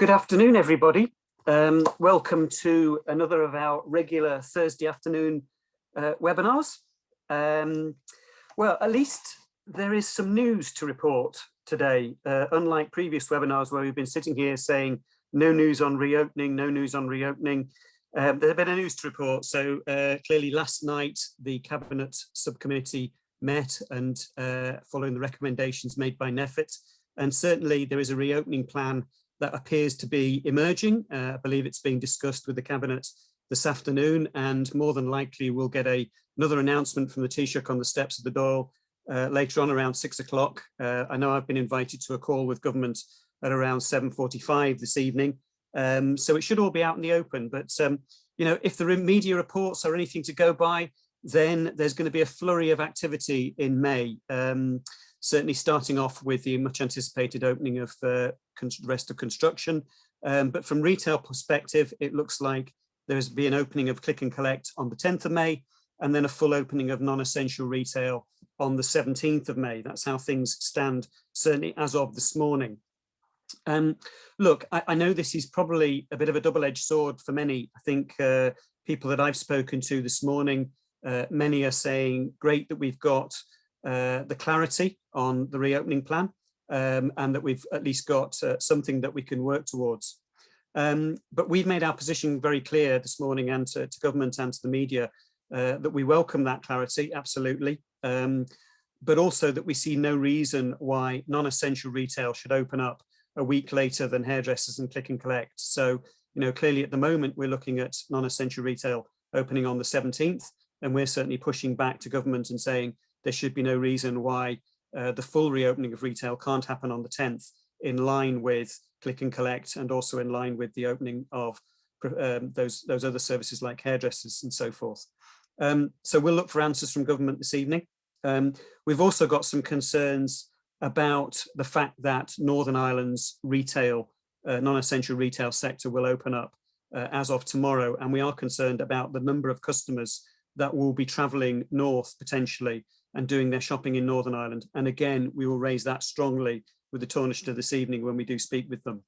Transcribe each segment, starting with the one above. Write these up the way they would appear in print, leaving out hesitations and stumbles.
Good afternoon, everybody. Welcome to another of our regular Thursday afternoon webinars. Well, at least there is some news to report today, unlike previous webinars where we've been sitting here saying no news on reopening, no news on reopening. There's been a news to report. So clearly last night, the Cabinet Subcommittee met and following the recommendations made by NEFIT, and certainly there is a reopening plan that appears to be emerging. I believe it's being discussed with the Cabinet this afternoon, and more than likely we'll get another announcement from the Taoiseach on the steps of the Dáil later on around 6 o'clock. I know I've been invited to a call with government at around 7:45 this evening. So it should all be out in the open, but you know, if the media reports are anything to go by, then there's going to be a flurry of activity in May. Certainly starting off with the much anticipated opening of the rest of construction. But from retail perspective, it looks like there's be an opening of click and collect on the 10th of May, and then a full opening of non-essential retail on the 17th of May. That's how things stand, certainly as of this morning. Look, I know this is probably a bit of a double-edged sword for many. I think people that I've spoken to this morning, many are saying, great that we've got the clarity on the reopening plan, and that we've at least got something that we can work towards. But we've made our position very clear this morning, and to government and to the media, that we welcome that clarity, absolutely, but also that we see no reason why non-essential retail should open up a week later than hairdressers and click and collect. So, you know, clearly at the moment we're looking at non-essential retail opening on the 17th, and we're certainly pushing back to government and saying there should be no reason why the full reopening of retail can't happen on the 10th, in line with click and collect, and also in line with the opening of those other services like hairdressers and so forth. So we'll look for answers from government this evening. We've also got some concerns about the fact that Northern Ireland's retail, non-essential retail sector will open up as of tomorrow, and we are concerned about the number of customers that will be travelling north potentially and doing their shopping in Northern Ireland. And again, we will raise that strongly with the Taoiseach this evening when we do speak with them.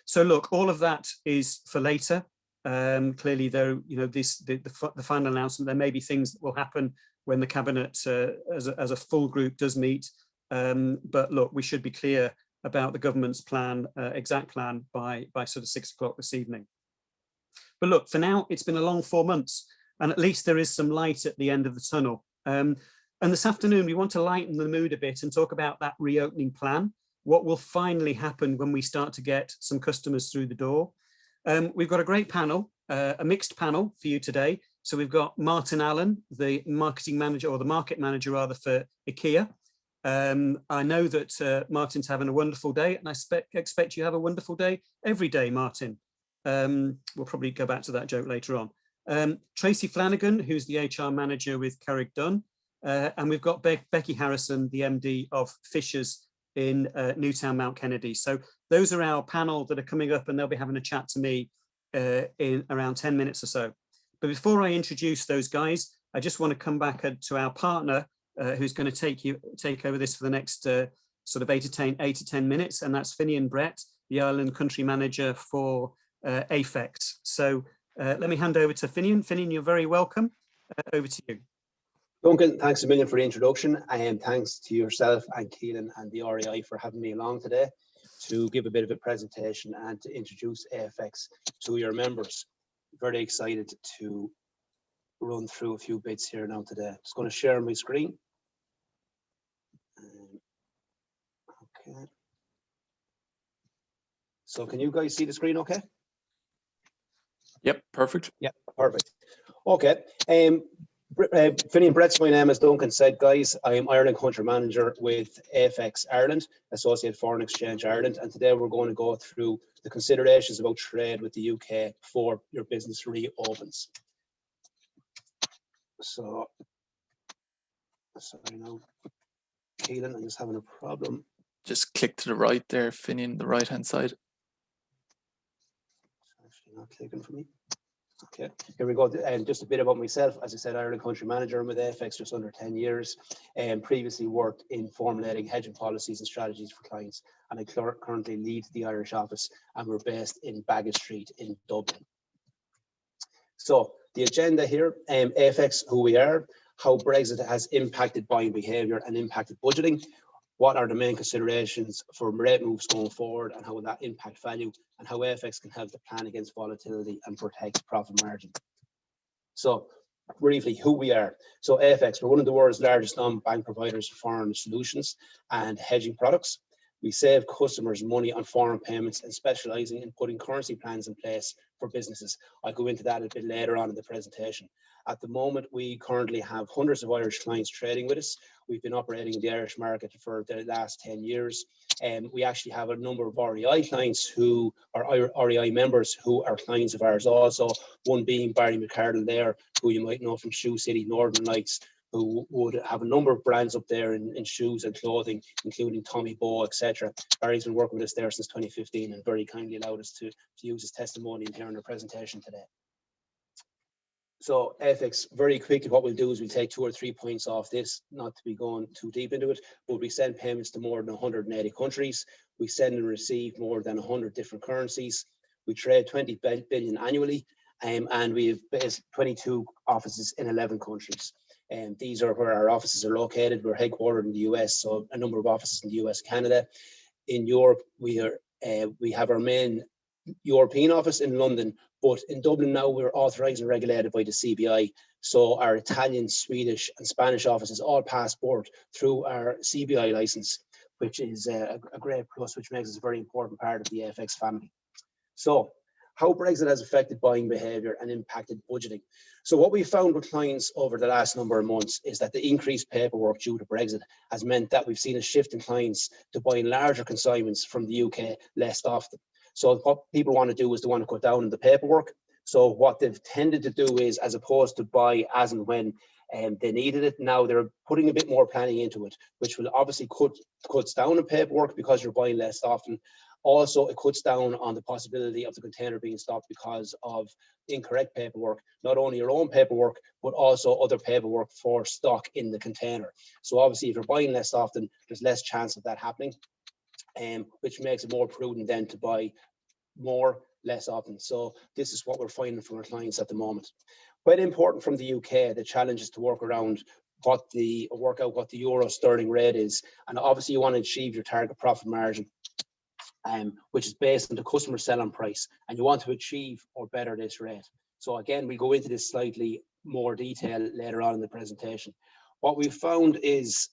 So look, all of that is for later. Clearly, though, you know, the final announcement, there may be things that will happen when the Cabinet as a full group does meet. But look, we should be clear about the government's plan, exact plan, by sort of 6 o'clock this evening. But look, for now, it's been a long 4 months, and at least there is some light at the end of the tunnel. And this afternoon, we want to lighten the mood a bit and talk about that reopening plan, what will finally happen when we start to get some customers through the door. We've got a great panel, a mixed panel for you today. So we've got Martin Allen, the marketing manager, or the market manager rather, for IKEA. I know that Martin's having a wonderful day, and I expect you have a wonderful day every day, Martin. We'll probably go back to that joke later on. Tracy Flanagan, who's the HR manager with Carrick-Dunn, and we've got Becky Harrison, the MD of Fishers in Newtown Mount Kennedy. So those are our panel that are coming up, and they'll be having a chat to me in around 10 minutes or so. But before I introduce those guys, I just want to come back to our partner, who's going to take over this for the next sort of 8 to 10 minutes, and that's Finian Brett, the Ireland country manager for AFEX. So let me hand over to Finian. Finian, you're very welcome. Over to you. Duncan, thanks a million for the introduction, and thanks to yourself and Keelan and the REI for having me along today to give a bit of a presentation and to introduce AFEX to your members. Very excited to run through a few bits here now today. Just going to share my screen. Okay. So can you guys see the screen okay? Yep, perfect. Yeah, perfect. Okay. Finian Brett's my name, as Duncan said, guys. I am Ireland Country Manager with AFEX Ireland, Associate Foreign Exchange Ireland, and today we're going to go through the considerations about trade with the UK before your business reopens. So, sorry now, Keelan, I'm just having a problem. Just click to the right there, Finian, the right-hand side. It's actually not clicking for me. Okay, here we go. And just a bit about myself. As I said, Ireland country manager. I'm with FX just under 10 years, and previously worked in formulating hedging policies and strategies for clients. And I currently lead the Irish office, and we're based in Bagot Street in Dublin. So the agenda here, FX, who we are, how Brexit has impacted buying behaviour and impacted budgeting. What are the main considerations for rate moves going forward, and how will that impact value, and how FX can help to plan against volatility and protect profit margin. So briefly, who we are. So FX, we're one of the world's largest non-bank providers of foreign solutions and hedging products. We save customers money on foreign payments and specialising in putting currency plans in place for businesses. I'll go into that a bit later on in the presentation. At the moment, we currently have hundreds of Irish clients trading with us. We've been operating in the Irish market for the last 10 years. And we actually have a number of REI clients who are REI members who are clients of ours also, one being Barry McCardle there, who you might know from Shoe City, Northern Lights, who would have a number of brands up there in shoes and clothing, including Tommy Bow, etc. Barry's been working with us there since 2015 and very kindly allowed us to use his testimonial here in the presentation today. So FX, very quickly, what we'll do is we'll take 2 or 3 points off this, not to be going too deep into it, but we send payments to more than 180 countries. We send and receive more than 100 different currencies. We trade 20 billion annually, and we have 22 offices in 11 countries. And these are where our offices are located. We're headquartered in the US, so a number of offices in the US, Canada. In Europe, we have our main European office in London, but in Dublin now we're authorised and regulated by the CBI. So our Italian, Swedish and Spanish offices all passport through our CBI license, which is a great plus, which makes us a very important part of the FX family. So how Brexit has affected buying behaviour and impacted budgeting. So what we found with clients over the last number of months is that the increased paperwork due to Brexit has meant that we've seen a shift in clients to buying larger consignments from the UK less often. So what people want to do is they want to cut down on the paperwork. So what they've tended to do is, as opposed to buy as and when they needed it, now they're putting a bit more planning into it, which will obviously cuts down on paperwork because you're buying less often. Also, it cuts down on the possibility of the container being stopped because of incorrect paperwork, not only your own paperwork, but also other paperwork for stock in the container. So obviously, if you're buying less often, there's less chance of that happening, which makes it more prudent then to buy more less often. So this is what we're finding from our clients at the moment. Quite important from the UK, the challenge is to work out what the euro sterling rate is. And obviously you want to achieve your target profit margin, which is based on the customer selling price, and you want to achieve or better this rate. So again, we'll go into this slightly more detail later on in the presentation. What we found is,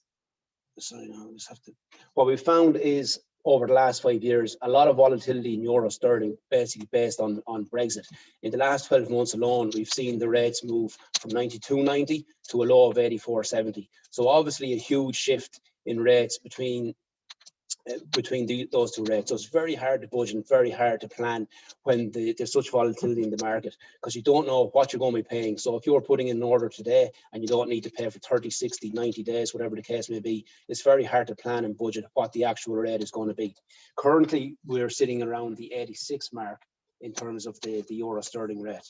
over the last 5 years, a lot of volatility in euro sterling, basically based on Brexit. In the last 12 months alone, we've seen the rates move from 92.90 to a low of 84.70. So obviously a huge shift in rates between those two rates. So it's very hard to budget and very hard to plan when there's such volatility in the market, because you don't know what you're going to be paying. So if you're putting in an order today and you don't need to pay for 30, 60, 90 days, whatever the case may be, it's very hard to plan and budget what the actual rate is going to be. Currently, we're sitting around the 86 mark in terms of the euro sterling rate.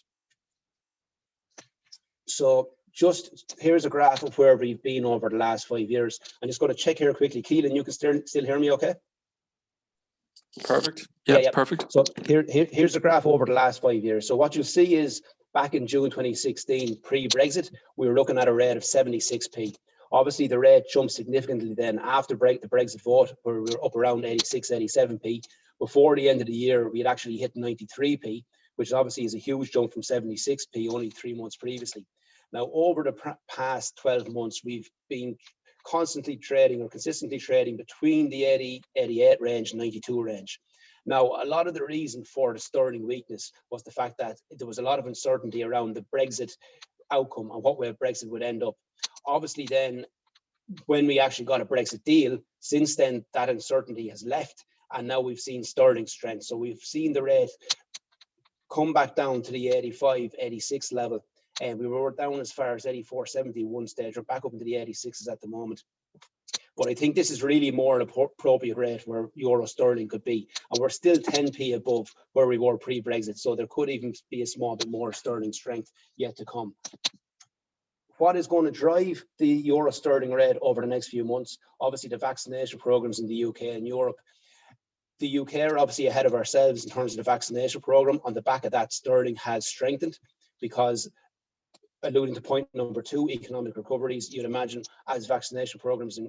So just here's a graph of where we've been over the last 5 years. I'm just going to check here quickly. Keelan, you can still hear me okay? Perfect. Yeah, perfect. So here's the graph over the last 5 years. So what you'll see is back in June 2016, pre-Brexit, we were looking at a rate of 76p. Obviously, the rate jumped significantly then after the Brexit vote, where we were up around 86, 87p. Before the end of the year, we had actually hit 93p, which obviously is a huge jump from 76p only 3 months previously. Now, over the past 12 months, we've been consistently trading between the 80, 88 range and 92 range. Now, a lot of the reason for the sterling weakness was the fact that there was a lot of uncertainty around the Brexit outcome and what way Brexit would end up. Obviously, then, when we actually got a Brexit deal, since then, that uncertainty has left, and now we've seen sterling strength. So we've seen the rate come back down to the 85, 86 level. And we were down as far as 84.70 one stage. We're back up into the 86s at the moment. But I think this is really more an appropriate rate where euro sterling could be. And we're still 10p above where we were pre-Brexit. So there could even be a small bit more sterling strength yet to come. What is going to drive the euro sterling rate over the next few months? Obviously, the vaccination programs in the UK and Europe. The UK are obviously ahead of ourselves in terms of the vaccination program. On the back of that, sterling has strengthened because, alluding to point number 2, economic recoveries, you'd imagine as vaccination programs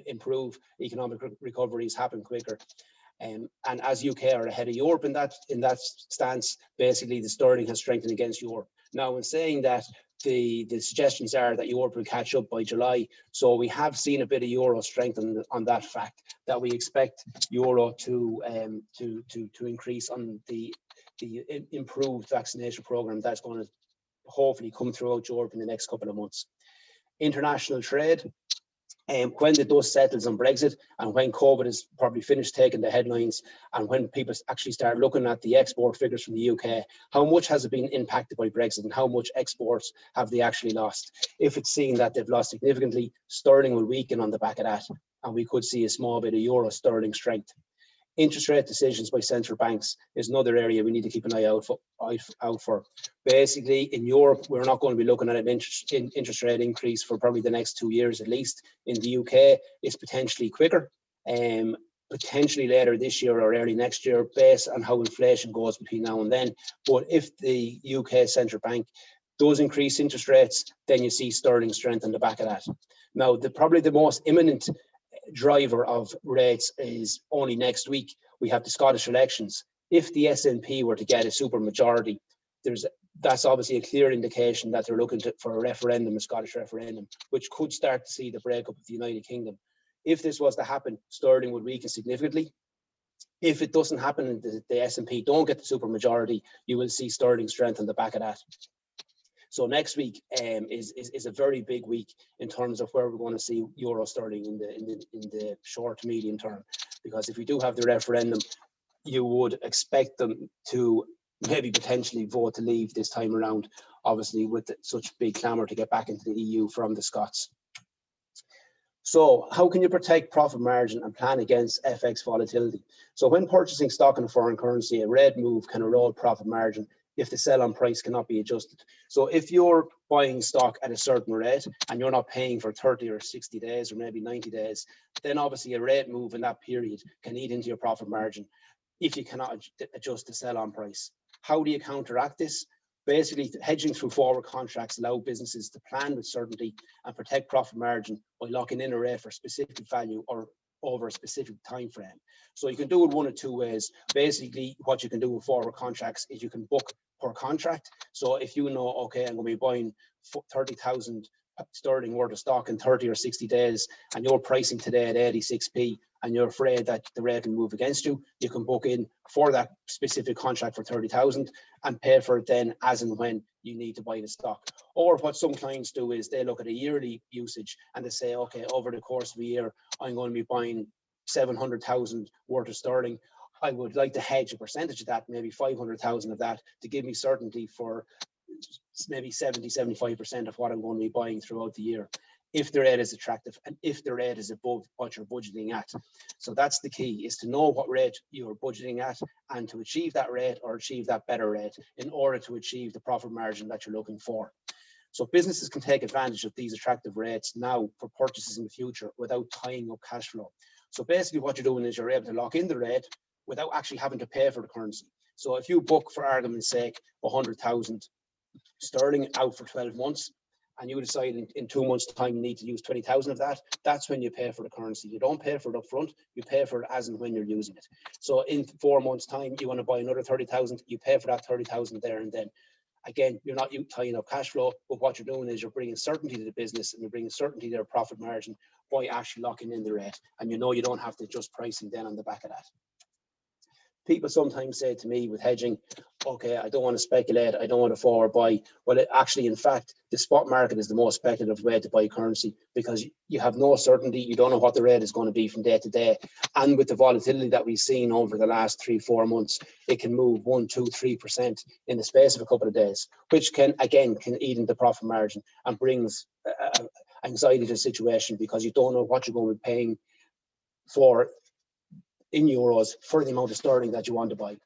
improve, economic recoveries happen quicker. And as UK are ahead of Europe in that stance, basically the sterling has strengthened against Europe. Now, in saying that, the suggestions are that Europe will catch up by July. So we have seen a bit of euro strength on that fact, that we expect euro to increase on the improved vaccination program that's going to hopefully come throughout Europe in the next couple of months. International trade. When the dust settles on Brexit and when COVID is probably finished taking the headlines and when people actually start looking at the export figures from the UK, how much has it been impacted by Brexit and how much exports have they actually lost? If it's seen that they've lost significantly, sterling will weaken on the back of that and we could see a small bit of euro sterling strength. Interest rate decisions by central banks is another area we need to keep an eye out for. Basically, in Europe, we're not going to be looking at an interest rate increase for probably the next 2 years at least. In the UK, it's potentially quicker, potentially later this year or early next year, based on how inflation goes between now and then. But if the UK central bank does increase interest rates, then you see sterling strength on the back of that. Now, probably the most imminent driver of rates is only next week. We have the Scottish elections. If the SNP were to get a super majority, that's obviously a clear indication that they're looking for a referendum, a Scottish referendum, which could start to see the breakup of the United Kingdom. If this was to happen, sterling would weaken significantly. If it doesn't happen and the SNP don't get the super majority, you will see sterling strength on the back of that. So next week is a very big week in terms of where we're going to see euro sterling in the short to medium term. Because if we do have the referendum, you would expect them to maybe potentially vote to leave this time around, obviously with such big clamour to get back into the EU from the Scots. So how can you protect profit margin and plan against FX volatility? So when purchasing stock in a foreign currency, a red move can erode profit margin if the sell-on price cannot be adjusted. So if you're buying stock at a certain rate and you're not paying for 30 or 60 days or maybe 90 days, then obviously a rate move in that period can eat into your profit margin if you cannot adjust the sell-on price. How do you counteract this? Basically, hedging through forward contracts allow businesses to plan with certainty and protect profit margin by locking in a rate for specific value or over a specific time frame. So you can do it one of two ways. Basically, what you can do with forward contracts is you can book per contract. So if you know, okay, I'm going to be buying 30,000 sterling worth of stock in 30 or 60 days, and you're pricing today at 86p, and you're afraid that the rate will move against you, you can book in for that specific contract for 30,000 and pay for it then as and when you need to buy the stock. Or what some clients do is they look at a yearly usage and they say, okay, over the course of a year, I'm going to be buying 700,000 worth of sterling. I would like to hedge a percentage of that, maybe 500,000 of that, to give me certainty for maybe 70-75% of what I'm going to be buying throughout the year, if the rate is attractive and if the rate is above what you're budgeting at. So that's the key, is to know what rate you're budgeting at and to achieve that rate or achieve that better rate in order to achieve the profit margin that you're looking for. So businesses can take advantage of these attractive rates now for purchases in the future without tying up cash flow. So basically what you're doing is you're able to lock in the rate without actually having to pay for the currency. So if you book, for argument's sake, 100,000 sterling out for 12 months, and you decide in 2 months' time you need to use 20,000 of that, that's when you pay for the currency. You don't pay for it up front, you pay for it as and when you're using it. So in 4 months' time, you want to buy another 30,000, you pay for that 30,000 there and then. Again, you're not tying up cash flow, but what you're doing is you're bringing certainty to the business and you're bringing certainty to their profit margin by actually locking in the rate. And you know you don't have to adjust pricing then on the back of that. People sometimes say to me with hedging, okay, I don't want to speculate, I don't want to forward buy. Well, actually, in fact, the spot market is the most speculative way to buy currency because you have no certainty, you don't know what the rate is going to be from day to day. And with the volatility that we've seen over the last 3-4 months, it can move 1, 2, 3% in the space of a couple of days, which can eat into profit margin and brings anxiety to the situation because you don't know what you're going to be paying for in euros for the amount of sterling that you want to buy.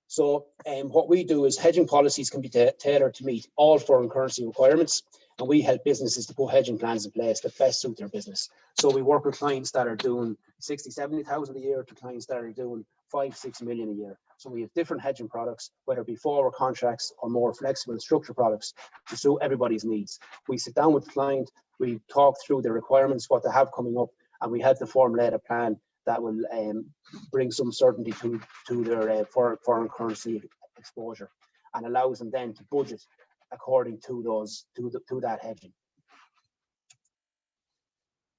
So what we do is hedging policies can be tailored to meet all foreign currency requirements, and we help businesses to put hedging plans in place that best suit their business. So we work with clients that are doing 60, 70,000 a year to clients that are doing 5, 6 million a year. So we have different hedging products, whether it be forward contracts or more flexible structured products to suit everybody's needs. We sit down with the client, we talk through the requirements, what they have coming up, and we help to formulate a plan that will bring some certainty to their foreign currency exposure and allows them then to budget according to that hedging.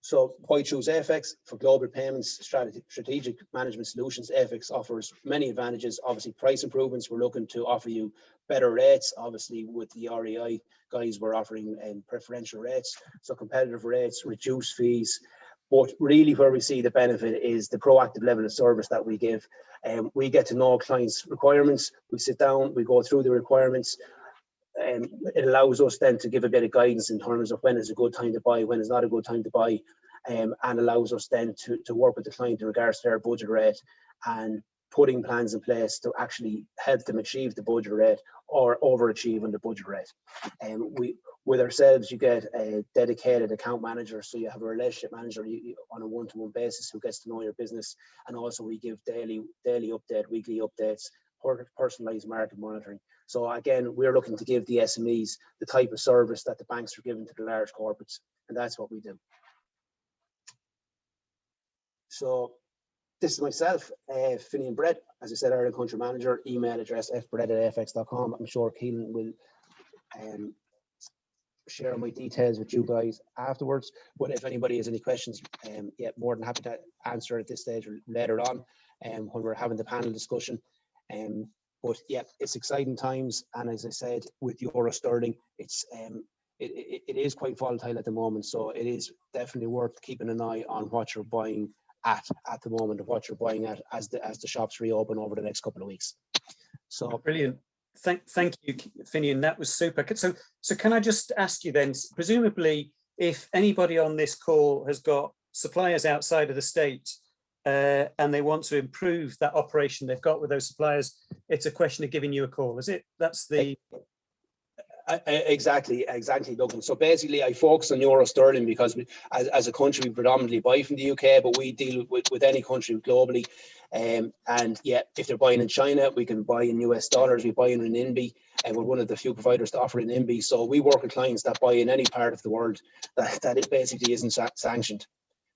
So why choose FX? For global payments, strategic management solutions, FX offers many advantages. Obviously, price improvements. We're looking to offer you better rates. Obviously, with the REI guys, we're offering preferential rates. So competitive rates, reduced fees. But really where we see the benefit is the proactive level of service that we give. We get to know clients' requirements. We sit down, we go through the requirements. And it allows us then to give a bit of guidance in terms of when is a good time to buy, when is not a good time to buy, and allows us then to work with the client in regards to their budget rate and putting plans in place to actually help them achieve the budget rate or overachieve on the budget rate. With ourselves, you get a dedicated account manager, so you have a relationship manager on a one-to-one basis who gets to know your business, and also we give daily update, weekly updates, personalized market monitoring. So again, we're looking to give the SMEs the type of service that the banks are giving to the large corporates, and that's what we do. So this is myself, Finian Brett, as I said, Ireland Country Manager, email address fbrett@fx.com. I'm sure Keelan will share my details with you guys afterwards. But if anybody has any questions, yeah, more than happy to answer at this stage or later on when we're having the panel discussion. But yeah, it's exciting times, and as I said, with euro sterling, it is quite volatile at the moment. So it is definitely worth keeping an eye on what you're buying at the moment, and what you're buying at as the shops reopen over the next couple of weeks. So brilliant. Thank you, Finian. That was super. So can I just ask you then, presumably, if anybody on this call has got suppliers outside of the state and they want to improve that operation they've got with those suppliers, it's a question of giving you a call, is it? That's the... Exactly, Duncan. So basically, I focus on euro sterling because as a country, we predominantly buy from the UK, but we deal with any country globally. And yeah, if they're buying in China, we can buy in US dollars. We buy in NINB, and we're one of the few providers to offer in NINB. So we work with clients that buy in any part of the world that it basically isn't sanctioned.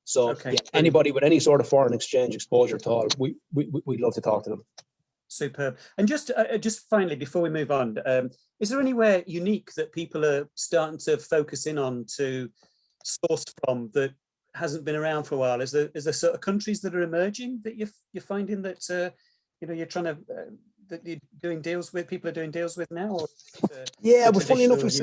So okay. Yeah, anybody with any sort of foreign exchange exposure at all, we'd love to talk to them. Superb. And just finally, before we move on, is there anywhere unique that people are starting to focus in on to source from that hasn't been around for a while? Is there sort of countries that are emerging that you're finding that you're trying to that you're doing deals with, people are doing deals with now? Or yeah, but funny enough, we've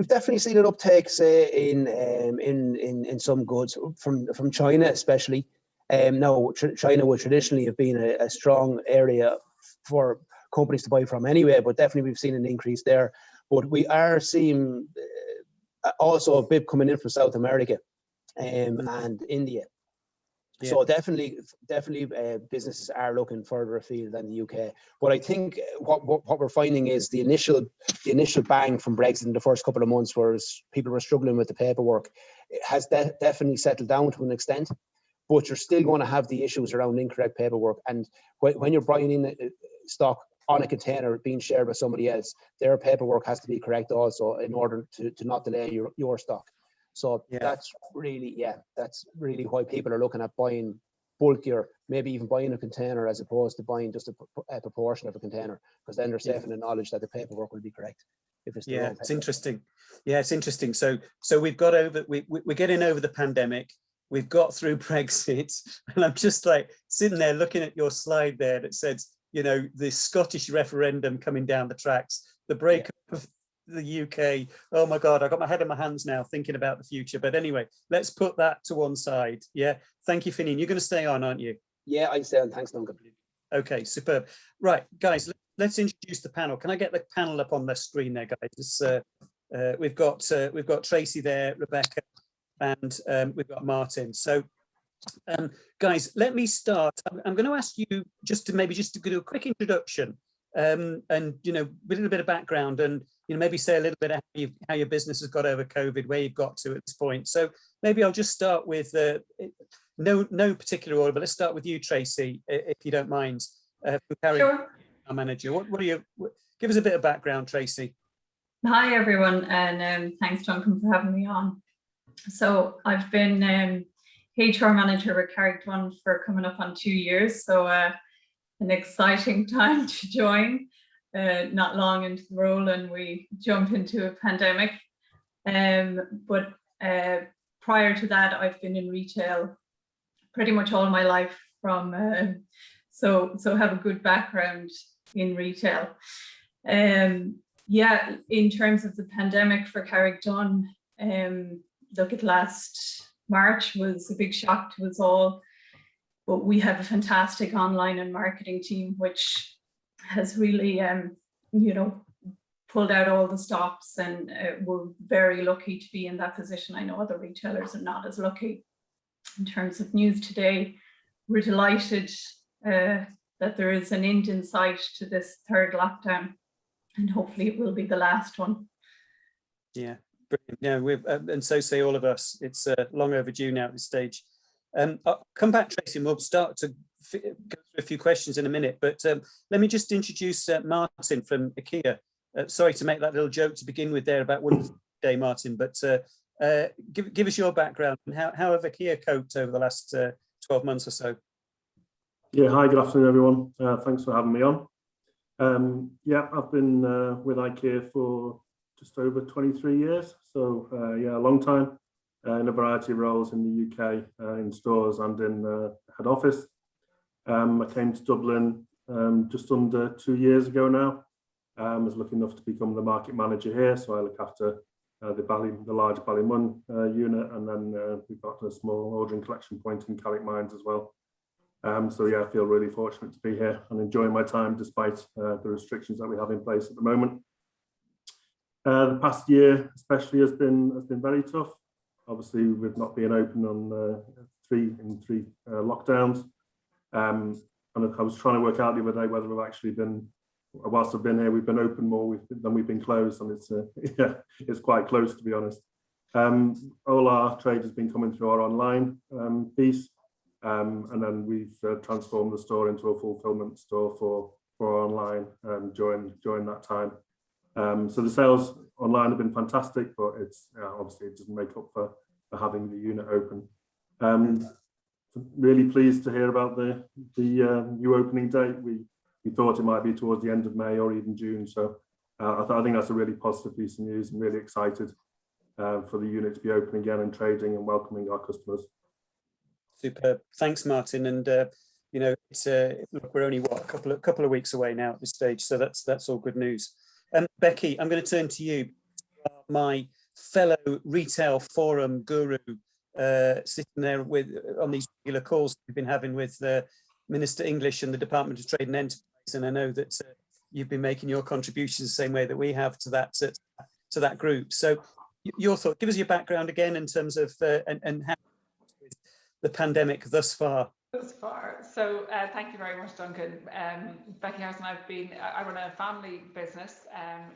definitely seen an uptake, say in some goods from China, especially. Now, China would traditionally have been a strong area for companies to buy from anyway, but definitely we've seen an increase there. But we are seeing also a bit coming in from South America and India. Yeah. So definitely businesses are looking further afield than the UK. But I think what we're finding is the initial bang from Brexit in the first couple of months, where people were struggling with the paperwork, it has definitely settled down to an extent. But you're still going to have the issues around incorrect paperwork. And when you're buying in stock on a container being shared with somebody else, their paperwork has to be correct also in order to not delay your stock. So yeah. That's really why people are looking at buying bulkier, maybe even buying a container as opposed to buying just a proportion of a container, because then they're safe in the knowledge that the paperwork will be correct. If it's the wrong paperwork. It's interesting. Yeah, it's interesting. So we're getting over the pandemic. We've got through Brexit, and I'm just like sitting there looking at your slide there that says, the Scottish referendum coming down the tracks, the breakup of the UK. Oh my God, I got my head in my hands now thinking about the future. But anyway, let's put that to one side. Yeah, thank you, Finian. You're going to stay on, aren't you? Yeah, I stay on. Thanks, Duncan. Okay, superb. Right, guys, let's introduce the panel. Can I get the panel up on the screen there, guys? We've got Tracy there, Rebecca, and we've got Martin. So, guys, let me start. I'm going to ask you just to do a quick introduction, and a little bit of background, and maybe say a little bit of how your business has got over COVID, where you've got to at this point. So maybe I'll just start with no particular order, but let's start with you, Tracy, if you don't mind. Sure. Our manager. What are you? Give us a bit of background, Tracy. Hi everyone, and thanks Duncan for having me on. So I've been HR manager with Carrickdon for coming up on 2 years, so an exciting time to join. Not long into the role and we jump into a pandemic. But prior to that, I've been in retail pretty much all my life from so have a good background in retail. Yeah, in terms of the pandemic for Carrickdon, look, at last March was a big shock to us all, but we have a fantastic online and marketing team, which has really, pulled out all the stops, and we're very lucky to be in that position. I know other retailers are not as lucky. In terms of news today, we're delighted that there is an end in sight to this third lockdown, and hopefully it will be the last one. Yeah, brilliant. Yeah, we've and so say all of us. It's long overdue now at this stage. I'll come back, Tracy, and we'll start to go through a few questions in a minute. But let me just introduce Martin from IKEA. Sorry to make that little joke to begin with there about Women's Day, Martin, but give us your background and how have IKEA coped over the last 12 months or so? Yeah, hi, good afternoon, everyone. Thanks for having me on. Yeah, I've been with IKEA for just over 23 years. So yeah, a long time in a variety of roles in the UK, in stores and in head office. I came to Dublin just under 2 years ago now. I was lucky enough to become the market manager here. So I look after the large Ballymun unit, and then we've got a small ordering collection point in Carrickmines as well. So yeah, I feel really fortunate to be here and enjoying my time despite the restrictions that we have in place at the moment. The past year especially has been very tough. Obviously, we've not been open on three lockdowns. And I was trying to work out the other day whether we've actually been, whilst I've been here, we've been open more than we've been closed, and it's yeah, it's quite close, to be honest. All our trade has been coming through our online piece. And then we've transformed the store into a fulfillment store for online during that time. So the sales online have been fantastic, but it's obviously it doesn't make up for having the unit open. Really pleased to hear about the new opening date. We thought it might be towards the end of May or even June. So I think that's a really positive piece of news, and really excited for the unit to be open again and trading and welcoming our customers. Superb. Thanks, Martin. And it's look, we're only a couple of weeks away now at this stage, so that's all good news. Becky, I'm going to turn to you, my fellow retail forum guru, sitting there on these regular calls we've been having with Minister English and the Department of Trade and Enterprise, and I know that you've been making your contributions the same way that we have to that group. So your thought, give us your background again in terms of and how the pandemic thus far. So thank you very much, Duncan. Becky Harrison, I run a family business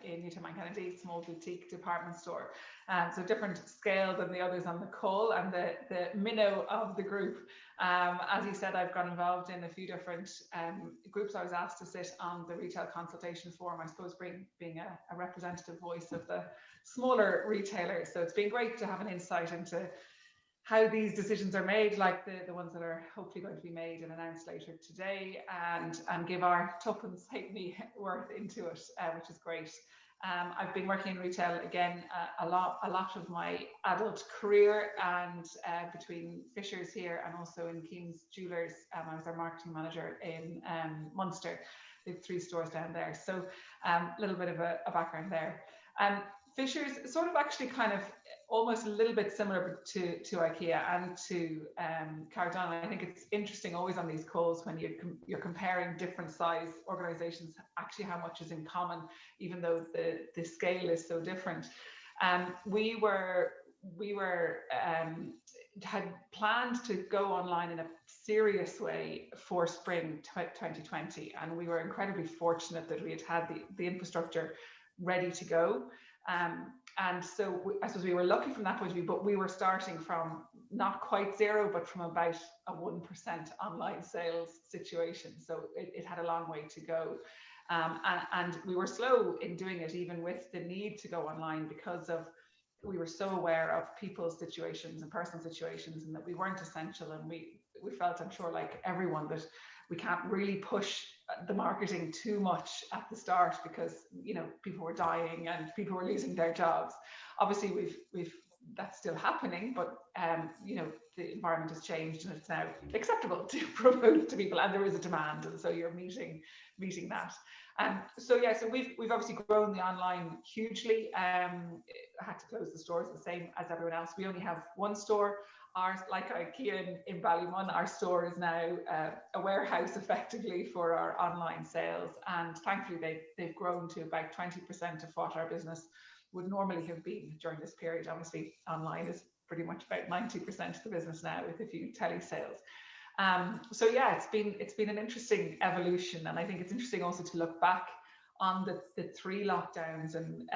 in Newtown Kennedy, small boutique department store. So different scale than the others on the call, and the minnow of the group. As you said, I've got involved in a few different groups. I was asked to sit on the retail consultation forum, I suppose being a representative voice of the smaller retailers. So it's been great to have an insight into how these decisions are made, like the ones that are hopefully going to be made and announced later today, and give our tuppence halfpenny worth into it, which is great. I've been working in retail again a lot of my adult career, and between Fisher's here and also in Keen's Jewelers, I was our marketing manager in Munster. They have 3 stores down there, so a little bit of a background there. Fisher's sort of actually kind of almost a little bit similar to IKEA and to Carrickdon. I think it's interesting always on these calls when you're comparing different size organizations, actually how much is in common, even though the scale is so different. had planned to go online in a serious way for spring 2020, and we were incredibly fortunate that we had the infrastructure ready to go. And so I suppose we were lucky from that point of view, but we were starting from not quite zero, but from about a 1% online sales situation. So it had a long way to go. And we were slow in doing it, even with the need to go online, because we were so aware of people's situations and personal situations, and that we weren't essential. And we felt, I'm sure, like everyone, that we can't really push the marketing too much at the start, because, you know, people were dying and people were losing their jobs. Obviously, that's still happening, but you know, the environment has changed and it's now acceptable to promote to people, and there is a demand, and so you're meeting that. So we've obviously grown the online hugely. I had to close the stores the same as everyone else. We only have one store. Ours, like IKEA in Ballymun, our store is now a warehouse effectively for our online sales, and thankfully they've grown to about 20% of what our business would normally have been during this period. Obviously, online is pretty much about 90% of the business now, with a few telesales. So yeah, it's been an interesting evolution, and I think it's interesting also to look back on the 3 lockdowns, and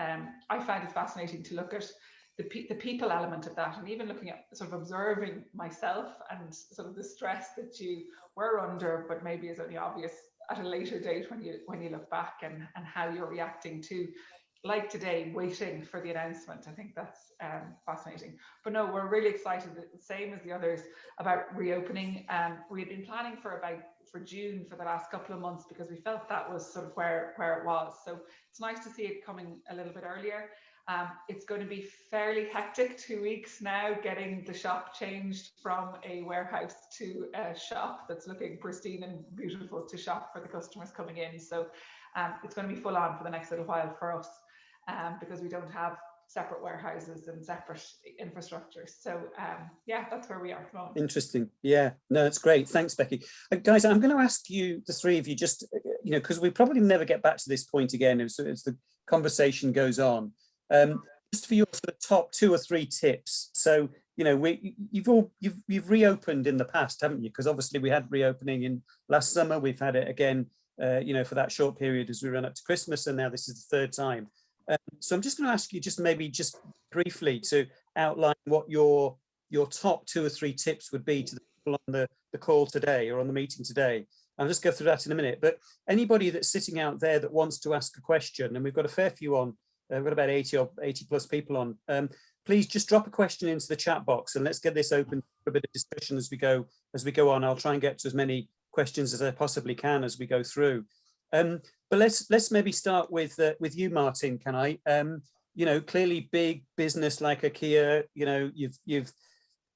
I find it fascinating to look at the people element of that, and even looking at sort of observing myself and sort of the stress that you were under, but maybe is only obvious at a later date when you look back, and how you're reacting to, like today, waiting for the announcement. I think that's fascinating. But no, we're really excited, the same as the others, about reopening. We had been planning for June for the last couple of months, because we felt that was sort of where it was. So it's nice to see it coming a little bit earlier. It's going to be fairly hectic 2 weeks now, getting the shop changed from a warehouse to a shop that's looking pristine and beautiful to shop for the customers coming in. So it's going to be full on for the next little while for us, because we don't have separate warehouses and separate infrastructure. So yeah, that's where we are at the moment. Interesting. Yeah, no, that's great. Thanks, Becky. Guys, I'm going to ask you, the 3 of you, just, you know, because we probably never get back to this point again as the conversation goes on. Just for your sort of top 2 or 3 tips. So, you know, you've reopened in the past, haven't you? Because obviously we had reopening in last summer. We've had it again, you know, for that short period as we run up to Christmas, and now this is the 3rd time. So I'm just going to ask you just briefly to outline what your top 2 or 3 tips would be to the people on the call today, or on the meeting today. I'll just go through that in a minute. But anybody that's sitting out there that wants to ask a question, and we've got a fair few on, we've got about 80 plus people on. Please just drop a question into the chat box, and let's get this open for a bit of discussion as we go on. I'll try and get to as many questions as I possibly can as we go through. But let's maybe start with you, Martin. Can I? You know, clearly big business like IKEA. You know, you've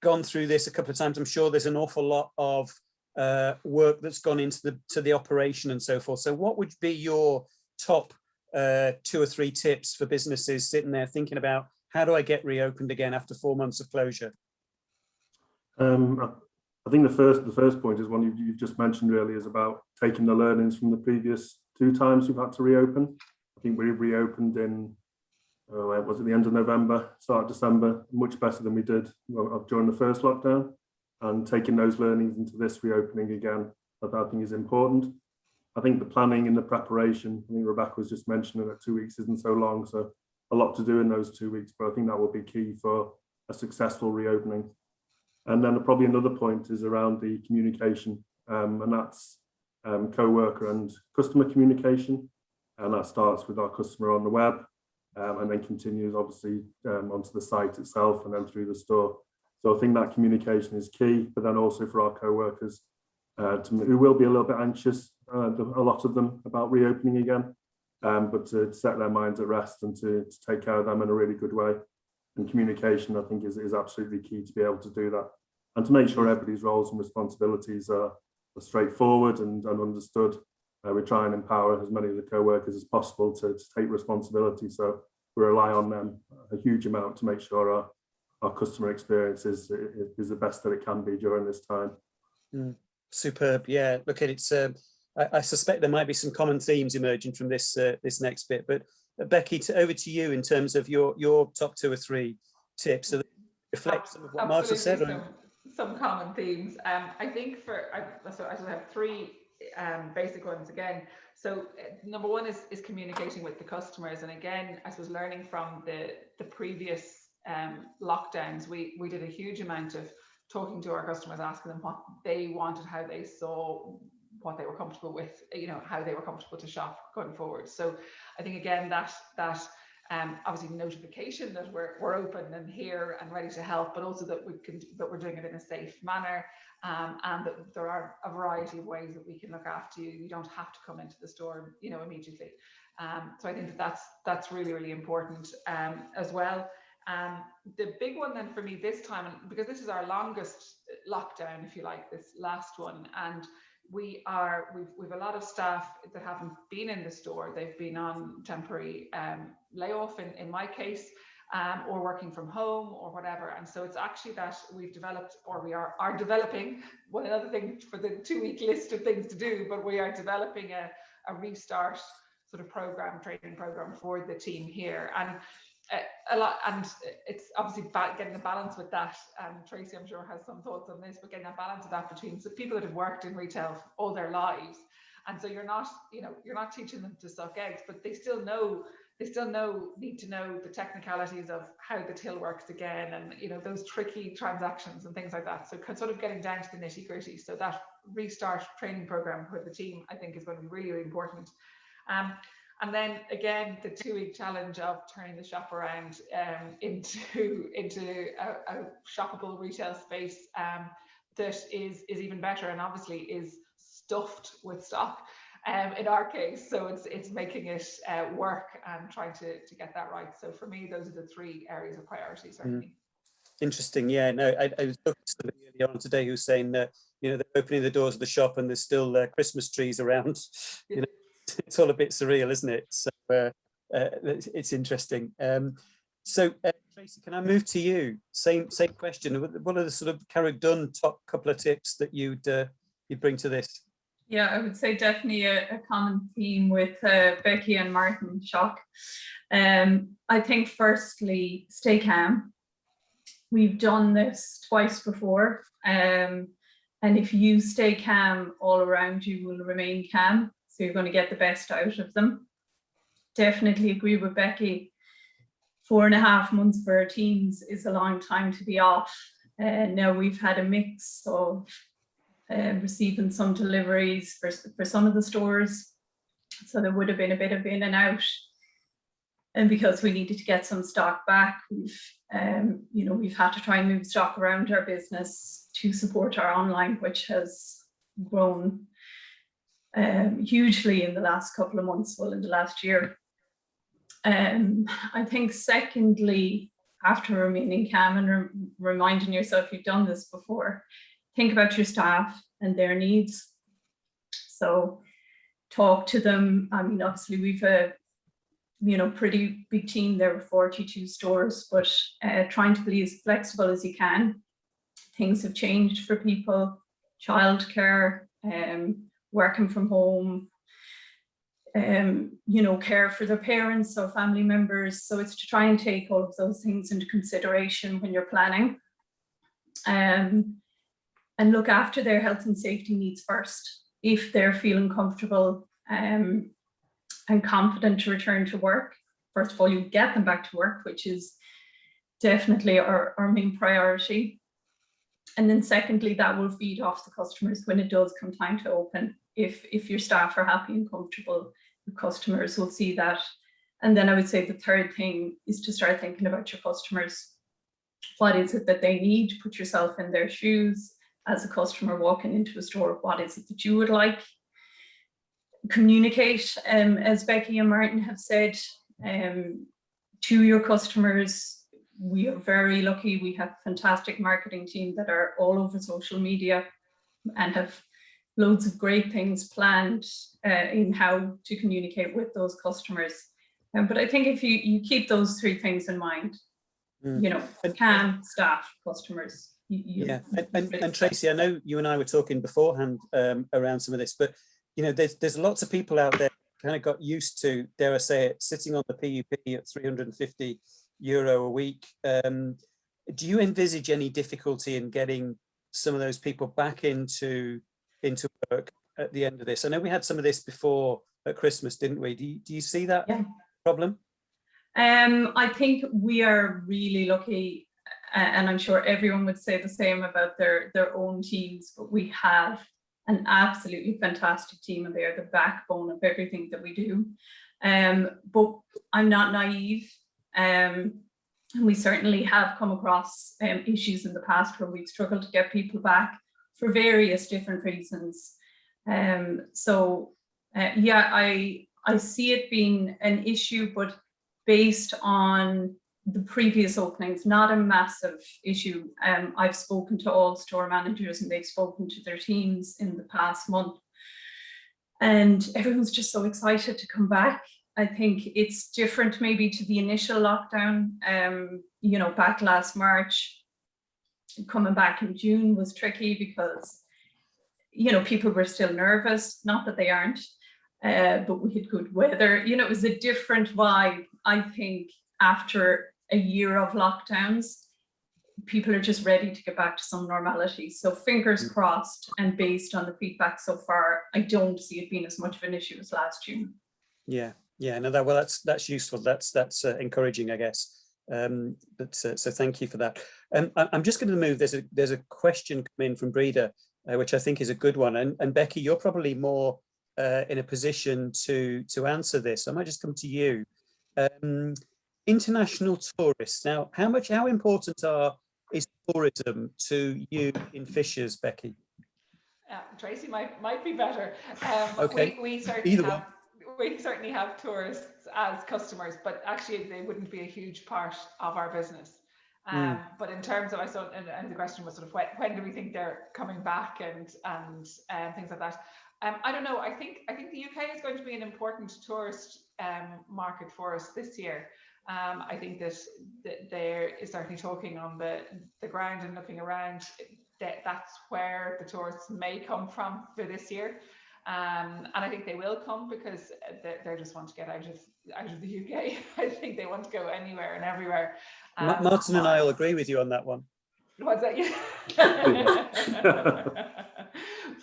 gone through this a couple of times. I'm sure there's an awful lot of work that's gone into the operation and so forth. So what would be your top 2 or 3 tips for businesses sitting there thinking about, how do I get reopened again after 4 months of closure? I think the first point is one you've just mentioned really, is about taking the learnings from the previous 2 times we've had to reopen. I think we reopened in, was it the end of November, start of December, much better than we did during the first lockdown. And taking those learnings into this reopening again, I think is important. I think the planning and the preparation, I think Rebecca was just mentioning that 2 weeks isn't so long, so a lot to do in those 2 weeks, but I think that will be key for a successful reopening. And then probably another point is around the communication, and that's co-worker and customer communication. And that starts with our customer on the web, and then continues obviously onto the site itself and then through the store. So I think that communication is key, but then also for our co-workers who will be a little bit anxious, a lot of them, about reopening again, but to set their minds at rest and to take care of them in a really good way. And communication, I think, is absolutely key to be able to do that, and to make sure everybody's roles and responsibilities are straightforward and understood. We try and empower as many of the co-workers as possible to take responsibility. So we rely on them a huge amount to make sure our customer experience is the best that it can be during this time. Superb. Yeah, look, at it's I suspect there might be some common themes emerging from this next bit, but Becky, over to you in terms of your top 2 or 3 tips, so that reflect some of what Martha said. Some common themes. I think so I have 3 basic ones again. So number 1 is communicating with the customers, and again, I suppose learning from the previous lockdowns, we did a huge amount of talking to our customers, asking them what they wanted, how they saw, what they were comfortable with, how they were comfortable to shop going forward. So I think again that obviously notification that we're open and here and ready to help, but also that we're doing it in a safe manner, and that there are a variety of ways that we can look after you. You don't have to come into the store, immediately. So I think that's really, really important as well. The big one then for me this time, because this is our longest lockdown, if you like, this last one, and we've a lot of staff that haven't been in the store. They've been on temporary layoff in my case, or working from home or whatever. And so it's actually that we've developed, or we are developing, one another thing for the 2-week list of things to do, but we are developing a restart sort of training program for the team here. And a lot, and it's obviously getting a balance with that. Tracy, I'm sure, has some thoughts on this, but getting a balance of that between people that have worked in retail all their lives, and so you're not teaching them to suck eggs, but they still need to know the technicalities of how the till works again, and those tricky transactions and things like that. So sort of getting down to the nitty gritty. So that restart training program for the team, I think, is going to be really, really important. And then again, the 2-week challenge of turning the shop around into a shoppable retail space that is even better, and obviously is stuffed with stock in our case. So it's making it work and trying to get that right. So for me, those are the 3 areas of priority, certainly. Interesting. Yeah, no, I was talking to somebody earlier on today who's saying that they're opening the doors of the shop and there's still Christmas trees around. It's all a bit surreal, isn't it? So it's interesting. So Tracy, can I move to you? Same question. What are the sort of Carrick Dunn top couple of tips that you'd bring to this? Yeah, I would say definitely a common theme with Becky and Martin Shock. I think firstly, stay calm. We've done this twice before, and if you stay calm, all around you will remain calm. So you're going to get the best out of them. Definitely agree with Becky. 4.5 months for our teams is a long time to be off. Now we've had a mix of receiving some deliveries for some of the stores. So there would have been a bit of in and out. And because we needed to get some stock back, we've had to try and move stock around our business to support our online, which has grown hugely in the last couple of months, well, in the last year. I think secondly, after remaining calm and reminding yourself you've done this before, think about your staff and their needs. So talk to them. I mean, obviously we've a pretty big team. There were 42 stores, but trying to be as flexible as you can. Things have changed for people, childcare, working from home, care for their parents or family members. So it's to try and take all of those things into consideration when you're planning, and look after their health and safety needs first. If they're feeling comfortable and confident to return to work, first of all, you get them back to work, which is definitely our main priority. And then secondly, that will feed off the customers when it does come time to open. If your staff are happy and comfortable, the customers will see that. And then I would say the third thing is to start thinking about your customers. What is it that they need? Put yourself in their shoes as a customer walking into a store. What is it that you would like? Communicate, as Becky and Martin have said, to your customers. We are very lucky. We have a fantastic marketing team that are all over social media and have loads of great things planned in how to communicate with those customers. But I think if you keep those 3 things in mind, calm, staff, customers. And Tracy, I know you and I were talking beforehand around some of this, but there's lots of people out there kind of got used to, dare I say it, sitting on the PUP at €350 a week. Do you envisage any difficulty in getting some of those people back into work at the end of this? I know we had some of this before at Christmas, didn't we? Do you see that problem? I think we are really lucky, and I'm sure everyone would say the same about their own teams, but we have an absolutely fantastic team, and they are the backbone of everything that we do. But I'm not naive. And we certainly have come across issues in the past where we've struggled to get people back for various different reasons. So yeah, I see it being an issue, but based on the previous openings, not a massive issue. I've spoken to all store managers and they've spoken to their teams in the past month, and everyone's just so excited to come back. I think it's different maybe to the initial lockdown. You know, back last March, coming back in June was tricky because, you know, people were still nervous, not that they aren't, but we had good weather. You know, it was a different vibe. I think after a year of lockdowns, people are just ready to get back to some normality. So fingers crossed, and based on the feedback so far, I don't see it being as much of an issue as last June. Yeah, no, that's useful. That's encouraging, I guess. So thank you for that. I'm just going to move. There's a question come in from Breda, which I think is a good one. And Becky, you're probably more in a position to answer this. I might just come to you. International tourists. Now, how important is tourism to you in Fishers, Becky? Tracy might be better. Okay. We certainly have tourists as customers, but actually they wouldn't be a huge part of our business. But in terms of, and the question was sort of when do we think they're coming back and things like that. I don't know. I think the UK is going to be an important tourist market for us this year. I think that there is certainly talking on the ground and looking around that's where the tourists may come from for this year. And I think they will come because they just want to get out of the UK. I think they want to go anywhere and everywhere. Martin and I will agree with you on that one. What's that?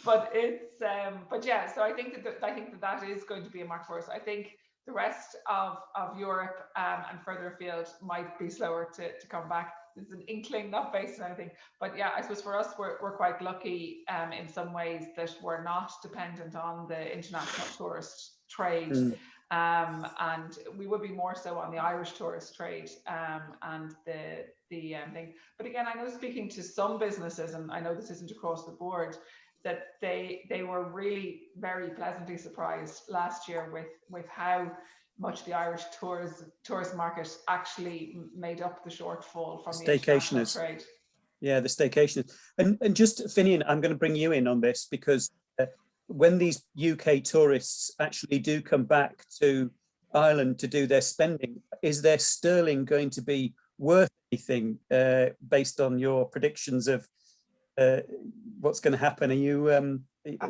But yeah, so I think that is going to be a mark for us. I think the rest of Europe and further afield might be slower to come back. There's an inkling, not based on anything, but yeah, I suppose for us we're quite lucky in some ways that we're not dependent on the international tourist trade, and we would be more so on the Irish tourist trade and the thing. But again, I know, speaking to some businesses, and I know this isn't across the board, that they were really very pleasantly surprised last year with how much the Irish tourist market actually made up the shortfall from the international trade. Yeah, the staycationers. And just Finian, I'm going to bring you in on this because when these UK tourists actually do come back to Ireland to do their spending, is their sterling going to be worth anything based on your predictions of what's going to happen? Are you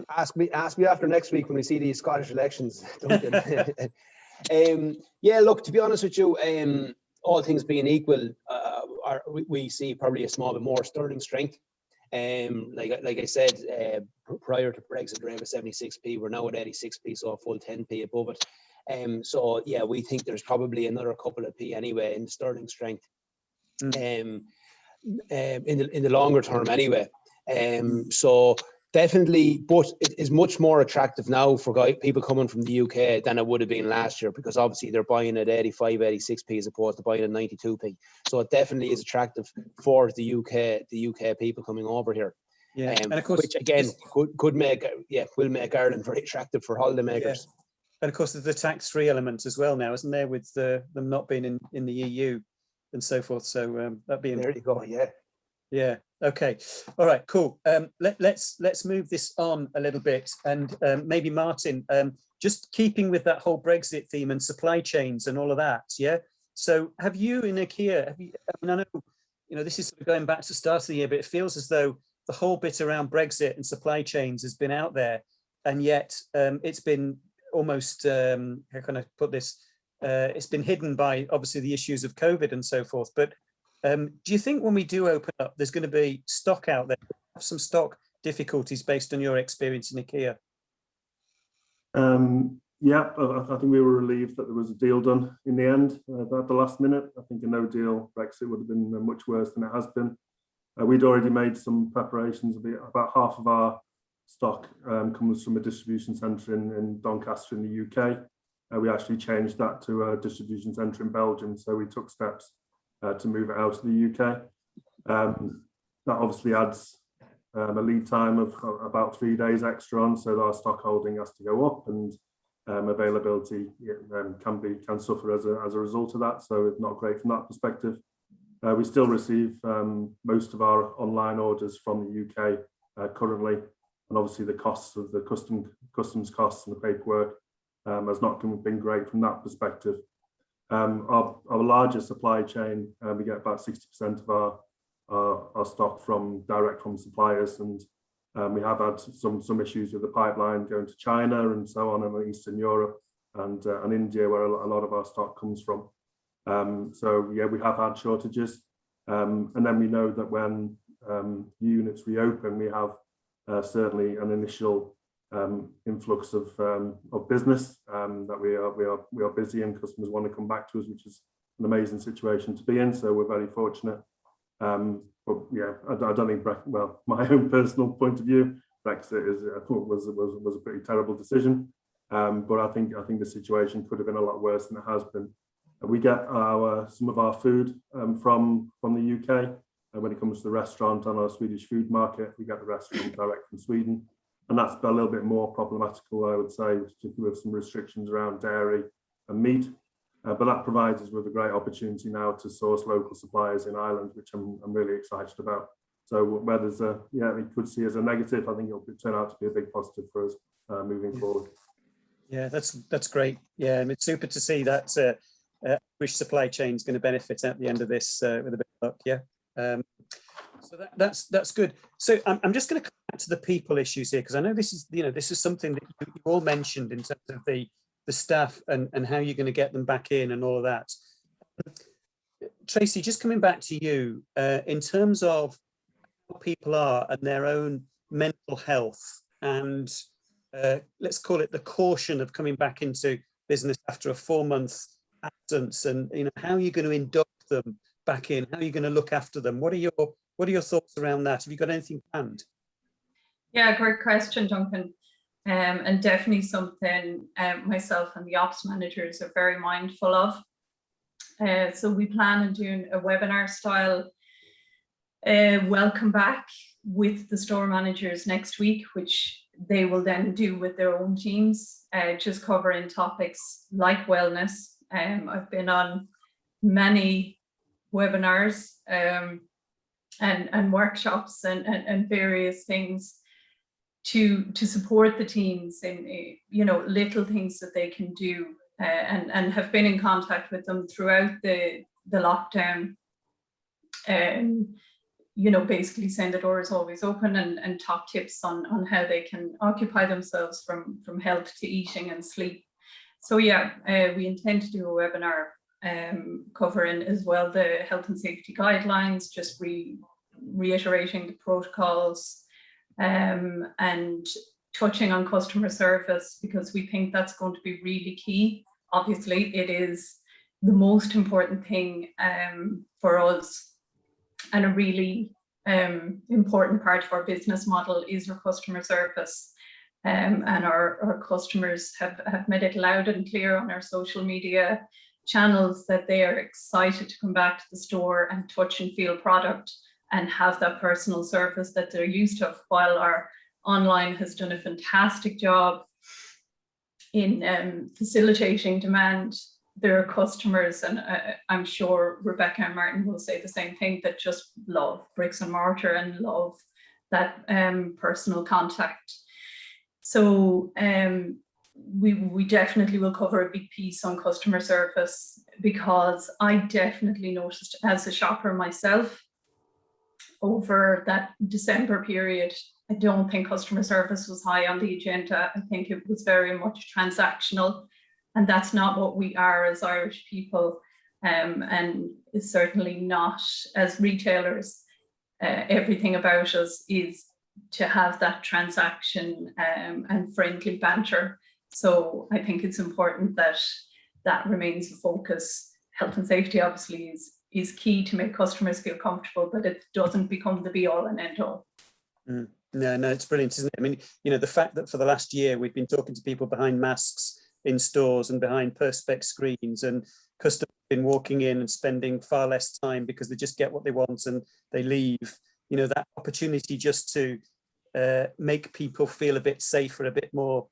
ask me after next week when we see these Scottish elections, Duncan. Yeah, look, to be honest with you, all things being equal, we see probably a small bit more sterling strength. Like I said, prior to Brexit, we were at 76p. We're now at 86p, so a full 10p above it. So yeah, we think there's probably another couple of p anyway in the sterling strength. In the longer term anyway. So definitely, but it is much more attractive now for people coming from the UK than it would have been last year, because obviously they're buying at 85, 86p as opposed to buying at 92p. So it definitely is attractive for the UK people coming over here. Yeah, and of course, which again will make Ireland very attractive for holidaymakers. Yeah. And of course, there's the tax-free element as well now, isn't there, with them not being in the EU and so forth. So that'd be there. You go. Yeah. Yeah. Okay. All right. Cool. Let's move this on a little bit, and maybe Martin, just keeping with that whole Brexit theme and supply chains and all of that. Yeah. So have you in IKEA? I know this is going back to the start of the year, but it feels as though the whole bit around Brexit and supply chains has been out there, and yet it's been almost, how can I put this? It's been hidden by obviously the issues of COVID and so forth. But do you think when we do open up, there's going to be stock out there, some stock difficulties based on your experience in IKEA? Yeah, I think we were relieved that there was a deal done in the end at the last minute. I think a no deal Brexit would have been much worse than it has been. We'd already made some preparations. About half of our stock comes from a distribution centre in Doncaster in the UK. We actually changed that to a distribution centre in Belgium. So we took steps to move it out of the UK. That obviously adds a lead time of about 3 days extra on, so our stock holding has to go up, and availability can suffer as a result of that. So it's not great from that perspective. We still receive most of our online orders from the UK currently, and obviously the costs of the customs costs and the paperwork has not been great from that perspective. Our larger supply chain, we get about 60% of our stock direct from suppliers, and we have had some issues with the pipeline going to China and so on, and Eastern Europe and India, where a lot of our stock comes from. So yeah, we have had shortages, and then we know that when units reopen, we have certainly an initial influx of business, that we are busy and customers want to come back to us, which is an amazing situation to be in. So we're very fortunate. But yeah, I don't think well, my own personal point of view, Brexit I thought was a pretty terrible decision. But I think the situation could have been a lot worse than it has been. We get some of our food from the UK. And when it comes to the restaurant on our Swedish food market, we get the rest direct from Sweden. And that's a little bit more problematical, I would say, particularly with some restrictions around dairy and meat. But that provides us with a great opportunity now to source local suppliers in Ireland, which I'm really excited about. So where there's we could see as a negative, I think it'll turn out to be a big positive for us moving forward. Yeah, that's great. Yeah, and it's super to see that British supply chain is going to benefit at the end of this with a bit of luck. Yeah. So that's good. So I'm just going to come back to the people issues here, because I know this is something that you all mentioned in terms of the staff and how you're going to get them back in and all of that. Tracy, just coming back to you, in terms of how people are and their own mental health, and let's call it the caution of coming back into business after a 4-month absence, and how are you going to induct them back in? How are you going to look after them? What are your thoughts around that? Have you got anything planned? Yeah, great question, Duncan. And definitely something myself and the ops managers are very mindful of. So we plan on doing a webinar style welcome back with the store managers next week, which they will then do with their own teams, just covering topics like wellness. I've been on many webinars and workshops and various things to support the teams in little things that they can do, and have been in contact with them throughout the lockdown. Basically saying the door is always open, and top tips on how they can occupy themselves from health to eating and sleep. So yeah, we intend to do a webinar covering as well the health and safety guidelines, just reiterating the protocols, and touching on customer service, because we think that's going to be really key. Obviously, it is the most important thing for us, and a really important part of our business model is our customer service. And our customers have made it loud and clear on our social media channels that they are excited to come back to the store and touch and feel product and have that personal service that they're used to, while our online has done a fantastic job in facilitating demand. There are customers, and I'm sure Rebecca and Martin will say the same thing, that just love bricks and mortar and love that personal contact. So we definitely will cover a big piece on customer service, because I definitely noticed as a shopper myself over that December period, I don't think customer service was high on the agenda. I think it was very much transactional, and that's not what we are as Irish people, and is certainly not as retailers. Everything about us is to have that transaction and friendly banter. So I think it's important that that remains a focus. Health and safety obviously is key to make customers feel comfortable, but it doesn't become the be all and end all. No, it's brilliant, isn't it? I mean, you know, the fact that for the last year we've been talking to people behind masks in stores and behind perspex screens, and customers have been walking in and spending far less time because they just get what they want and they leave. You know, that opportunity just to make people feel a bit safer, a bit more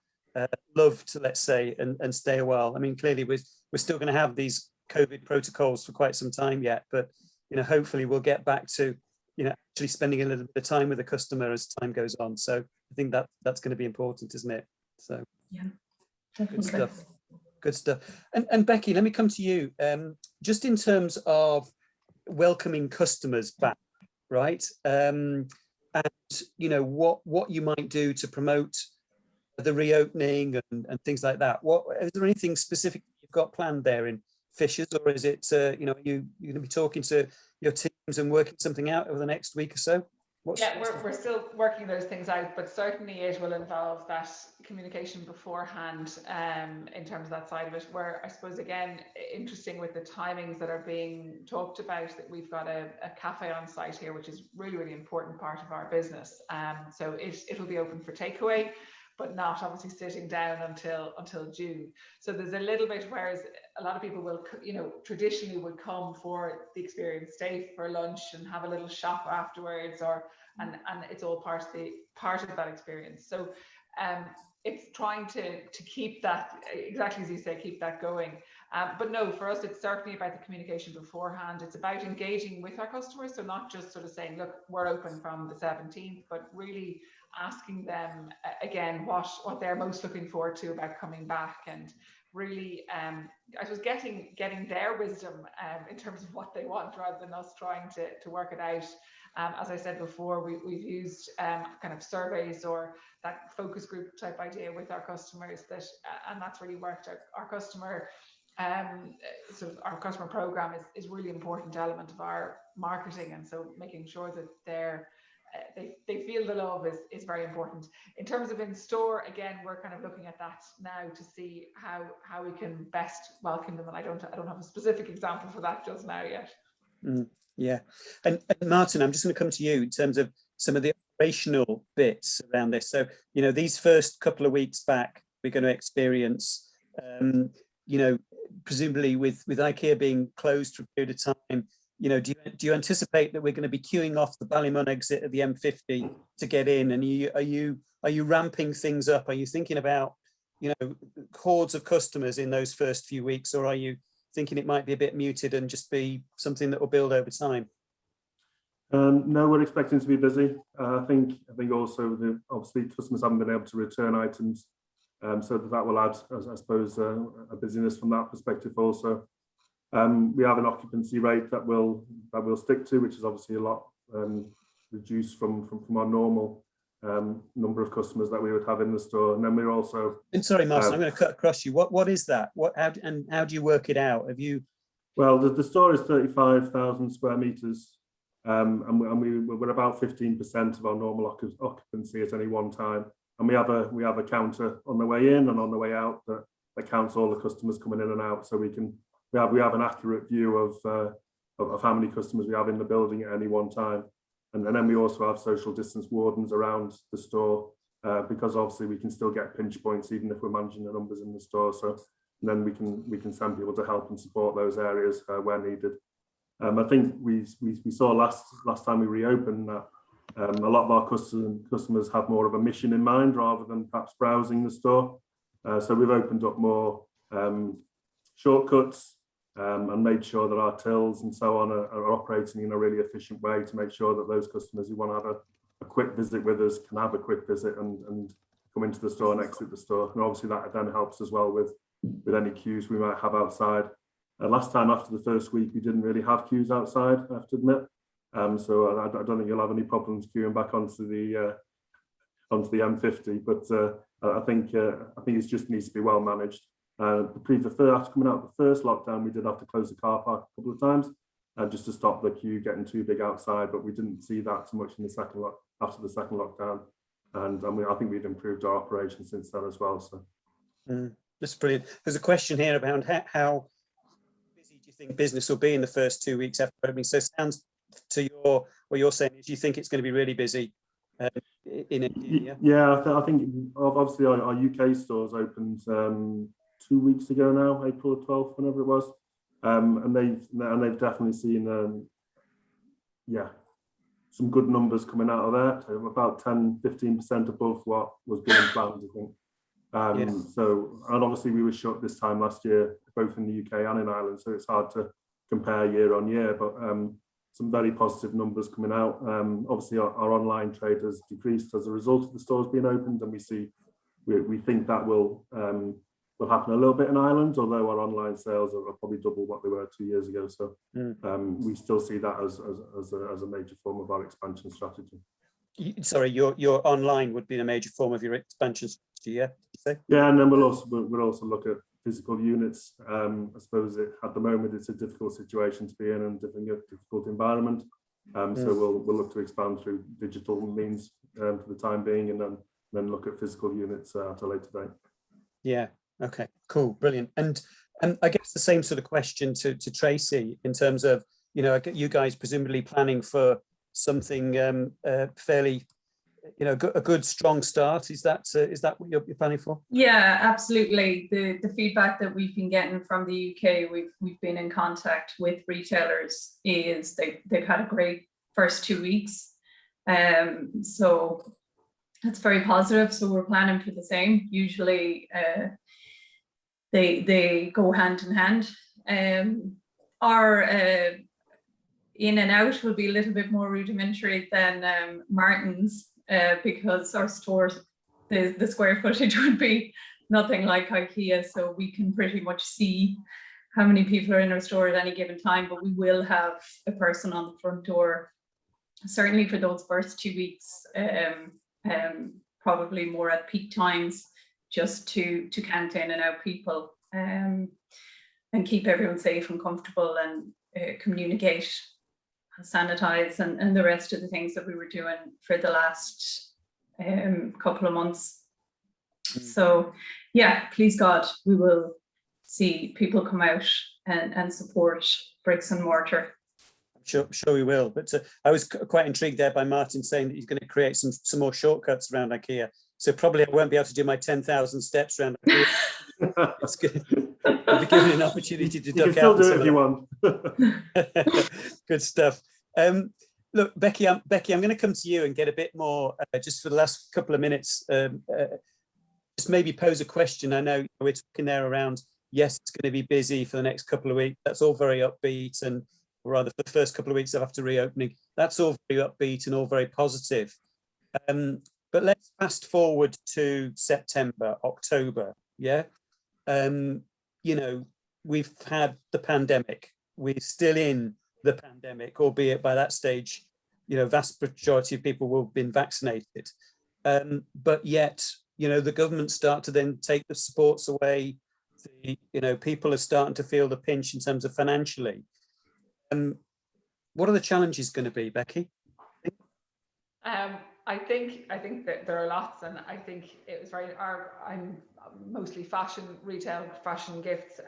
loved, let's say, and stay a while. I mean, clearly we're still going to have these COVID protocols for quite some time yet, but you know, hopefully we'll get back to, you know, actually spending a little bit of time with the customer as time goes on. So I think that's going to be important, isn't it? So yeah, definitely. Good stuff. And Becky, let me come to you. Just in terms of welcoming customers back, right? And you know, what you might do to promote the reopening and things like that. Is there anything specific you've got planned there in Fishers, or is it you know, you're going to be talking to your teams and working something out over the next week or so? We're still working those things out, but certainly it will involve that communication beforehand in terms of that side of it, where I suppose, again, interesting with the timings that are being talked about, that we've got a cafe on site here, which is really, really important part of our business. So it'll be open for takeaway, but not obviously sitting down until June. So there's a little bit, whereas a lot of people will, you know, traditionally would come for the experience, stay for lunch and have a little shop afterwards, and it's all part of that experience. So it's trying to keep that, exactly as you say, keep that going. But no, for us, it's certainly about the communication beforehand. It's about engaging with our customers. So not just sort of saying, look, we're open from the 17th, but really asking them again what they're most looking forward to about coming back, and really I suppose getting their wisdom in terms of what they want, rather than us trying to work it out. As I said before, we've used kind of surveys or that focus group type idea with our customers, and that's really worked. Our customer sort of our customer program is really important element of our marketing, and so making sure that they feel the love is very important. In terms of in store, again, we're kind of looking at that now to see how we can best welcome them, and I don't have a specific example for that just now yet. Yeah, and Martin, I'm just going to come to you in terms of some of the operational bits around this. So, you know, these first couple of weeks back, we're going to experience, you know, presumably with IKEA being closed for a period of time, you know, do you anticipate that we're going to be queuing off the Ballymun exit of the M50 to get in? And are you ramping things up? Are you thinking about, you know, hordes of customers in those first few weeks, or are you thinking it might be a bit muted and just be something that will build over time? No, we're expecting to be busy. I think also obviously customers haven't been able to return items, so that will add, I suppose, a busyness from that perspective also. We have an occupancy rate that we'll stick to, which is obviously a lot reduced from our normal number of customers that we would have in the store. And then we're also. And sorry, Martin, I'm going to cut across you. What is that? How do you work it out? Have you? Well, the store is 35,000 square meters, and we're about 15% of our normal occupancy at any one time. And we have a counter on the way in and on the way out that counts all the customers coming in and out, so we have an accurate view of how many customers we have in the building at any one time. And then we also have social distance wardens around the store, because obviously we can still get pinch points even if we're managing the numbers in the store. So then we can send people to help and support those areas where needed. I think we saw last time we reopened that a lot of our customers have more of a mission in mind rather than perhaps browsing the store. So we've opened up more shortcuts and made sure that our tills and so on are operating in a really efficient way to make sure that those customers who want to have a quick visit with us can have a quick visit and come into the store and exit the store. And obviously that then helps as well with any queues we might have outside. Last time after the first week, we didn't really have queues outside, I have to admit. So I don't think you'll have any problems queuing back onto the onto the M50. But I think it just needs to be well managed. After coming out of the first lockdown, we did have to close the car park a couple of times just to stop the queue getting too big outside. But we didn't see that so much in the after the second lockdown. And I think we've improved our operation since then as well. So that's brilliant. There's a question here about how busy do you think business will be in the first 2 weeks after opening? So it sounds to what you're saying is you think it's going to be really busy in India. Yeah, I think obviously our UK stores opened 2 weeks ago now, April 12th, whenever it was, and they've definitely seen some good numbers coming out of there, about 10-15% above what was being planned, I think. So, and obviously we were shut this time last year, both in the UK and in Ireland, so it's hard to compare year on year, but some very positive numbers coming out. Obviously our online trade has decreased as a result of the stores being opened, and we think that will happen a little bit in Ireland, although our online sales are probably double what they were 2 years ago. So we still see that as a major form of our expansion strategy. Sorry, your online would be a major form of your expansion strategy, yeah? Did you say? Yeah, and then we'll also look at physical units. I suppose at the moment it's a difficult situation to be in and a difficult environment. So we'll look to expand through digital means for the time being, and then look at physical units at a later date. Yeah. Okay. Cool. Brilliant. And I guess the same sort of question to Tracy in terms of, you guys presumably planning for something fairly, a good strong start. Is that what you're planning for? Yeah, absolutely. The feedback that we've been getting from the UK, we've been in contact with retailers, is they've had a great first 2 weeks. So that's very positive. So we're planning for the same. Usually they go hand in hand. Our in and out will be a little bit more rudimentary than Martin's, because our stores, the square footage would be nothing like IKEA, so we can pretty much see how many people are in our store at any given time, but we will have a person on the front door, certainly for those first 2 weeks, probably more at peak times, just to count in and out people, and keep everyone safe and comfortable, and communicate, sanitize, and the rest of the things that we were doing for the last couple of months. So yeah, please God, we will see people come out and support bricks and mortar. Sure we will. But I was quite intrigued there by Martin saying that he's going to create some more shortcuts around IKEA. So probably I won't be able to do my 10,000 steps around IKEA. It's good. I'll be given an opportunity to duck out. You can still do it if you want. Good stuff. Look, Becky, I'm going to come to you and get a bit more, just for the last couple of minutes, just maybe pose a question. I know we're talking there around, yes, it's going to be busy for the next couple of weeks. That's all very upbeat, and or rather for the first couple of weeks after reopening, that's all very upbeat and all very positive. But let's fast forward to September, October, yeah? We've had the pandemic. We're still in the pandemic, albeit by that stage, vast majority of people will have been vaccinated. But yet, the government start to then take the supports away. People are starting to feel the pinch in terms of financially. What are the challenges going to be, Becky? I think that there are lots, and I think it was I'm mostly fashion retail, fashion gifts.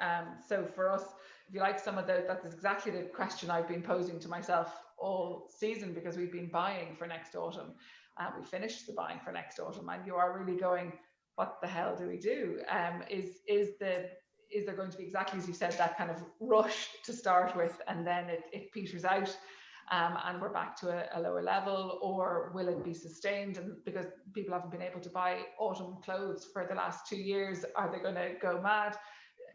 So for us, if you like, some of that's exactly the question I've been posing to myself all season, because we've been buying for next autumn. We finished the buying for next autumn, and you are really going, what the hell do we do? Is there going to be, exactly as you said, that kind of rush to start with, and then it peters out? And we're back to a lower level, or will it be sustained? And because people haven't been able to buy autumn clothes for the last 2 years, are they going to go mad?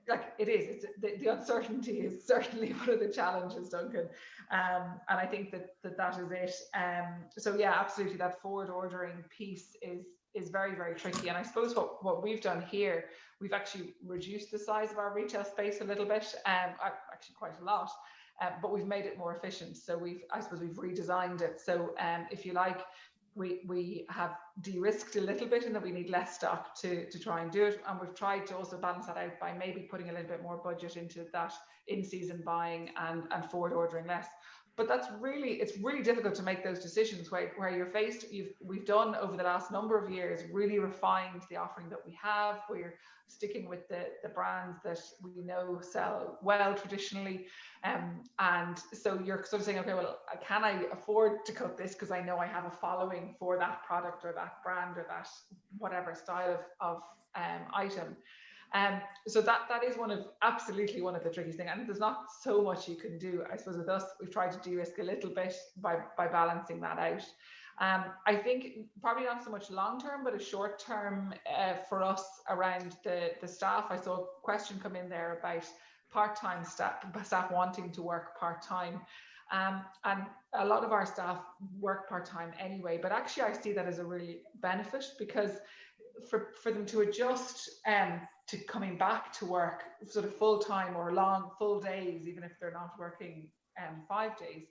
Like it is, the uncertainty is certainly one of the challenges, Duncan. And I think that is it. So yeah, absolutely, that forward ordering piece is very, very tricky. And I suppose what we've done here, we've actually reduced the size of our retail space a little bit, actually quite a lot. But we've made it more efficient. So I suppose we've redesigned it. So if you like, we have de-risked a little bit in that we need less stock to try and do it, and we've tried to also balance that out by maybe putting a little bit more budget into that in-season buying and forward ordering less. But it's really difficult to make those decisions where you're faced. We've done over the last number of years really refined the offering that we have. We're sticking with the brands that we know sell well traditionally, and so you're sort of saying, okay, well, can I afford to cut this because I know I have a following for that product or that brand or that whatever style of item. So that is absolutely one of the trickiest things, and there's not so much you can do. I suppose with us, we've tried to de-risk a little bit by balancing that out. I think probably not so much long term, but a short term for us around the staff. I saw a question come in there about part-time staff wanting to work part-time. And a lot of our staff work part-time anyway, but actually I see that as a really benefit, because for them to adjust to coming back to work sort of full-time or full days, even if they're not working 5 days,